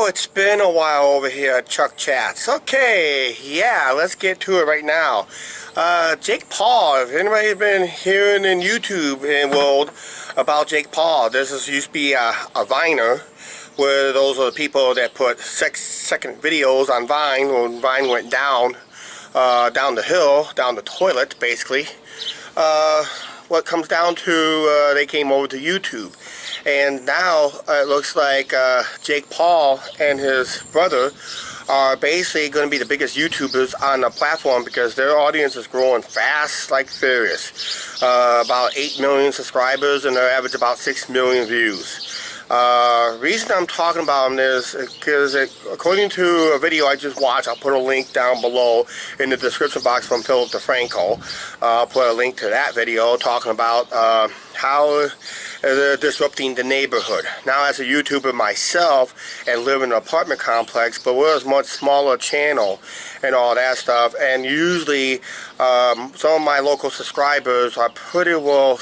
it's been a while over here at Chuck Chats. Okay, yeah, let's get to it right now. Jake Paul, if anybody's been hearing in YouTube and world about Jake Paul, this used to be a Viner, where those are the people that put 6-second videos on Vine when Vine went down the hill, down the toilet, basically. What comes down to, they came over to YouTube. And now it looks like Jake Paul and his brother are basically going to be the biggest YouTubers on the platform because their audience is growing fast like furious. About 8 million subscribers and they average about 6 million views. Reason I'm talking about them is because according to a video I just watched, I'll put a link down below in the description box from Philip DeFranco. I'll put a link to that video talking about how they're disrupting the neighborhood. Now, as a YouTuber myself and live in an apartment complex, but we're a much smaller channel and all that stuff, and usually some of my local subscribers are pretty well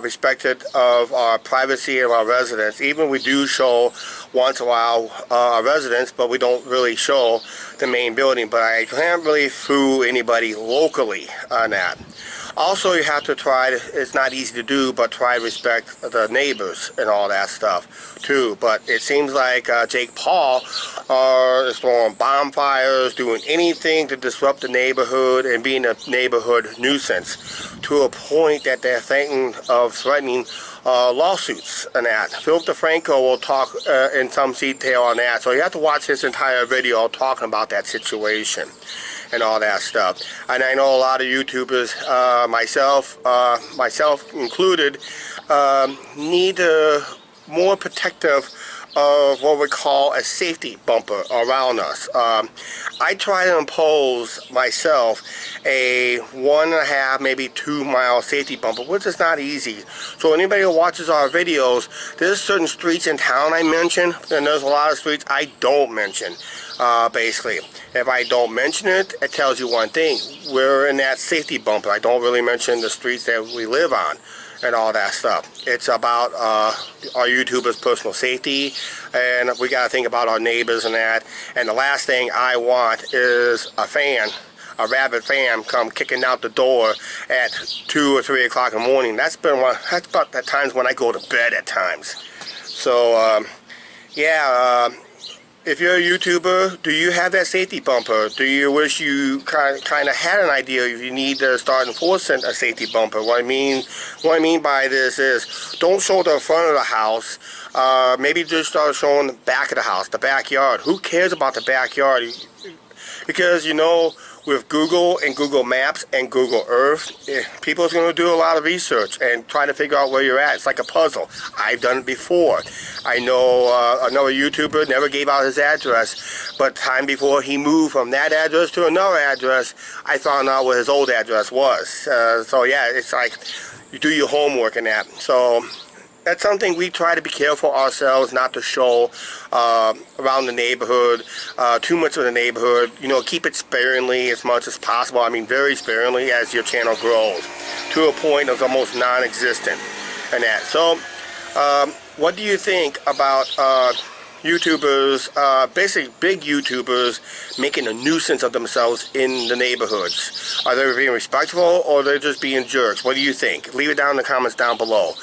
respected of our privacy of our residents. Even we do show once in a while our residents, but we don't really show the main building. But I can't really fool anybody locally on that. Also, you have to try, it's not easy to do, but try to respect the neighbors and all that stuff too. But it seems like Jake Paul is throwing bonfires, doing anything to disrupt the neighborhood and being a neighborhood nuisance to a point that they're thinking of threatening lawsuits and that. Philip DeFranco will talk in some detail on that, so you have to watch his entire video talking about that situation and all that stuff. And I know a lot of YouTubers, myself included, need more protective of what we call a safety bumper around us. I try to impose myself a 1.5, maybe 2 mile safety bumper, which is not easy. So anybody who watches our videos, there's certain streets in town I mention, and there's a lot of streets I don't mention. Basically, if I don't mention it, it tells you one thing: we're in that safety bumper. I don't really mention the streets that we live on and all that stuff. It's about our YouTubers' personal safety, and we got to think about our neighbors and that. And the last thing I want is a rabid fan come kicking out the door at 2 or 3 o'clock in the morning. That's about the times when I go to bed at times. So yeah. If you're a YouTuber, do you have that safety bumper? Do you wish you kind of had an idea if you need to start enforcing a safety bumper? What I mean by this is, don't show the front of the house. Maybe just start showing the back of the house, the backyard. Who cares about the backyard? Because, you know, with Google and Google Maps and Google Earth, people are going to do a lot of research and try to figure out where you're at. It's like a puzzle. I've done it before. I know another YouTuber never gave out his address, but time before he moved from that address to another address, I found out what his old address was. So yeah, it's like you do your homework and that. So that's something we try to be careful ourselves not to show around the neighborhood, too much of the neighborhood. You know, keep it sparingly as much as possible. I mean, very sparingly as your channel grows to a point of almost non-existent and that. So, what do you think about YouTubers, basically big YouTubers, making a nuisance of themselves in the neighborhoods? Are they being respectful or are they just being jerks? What do you think? Leave it down in the comments down below.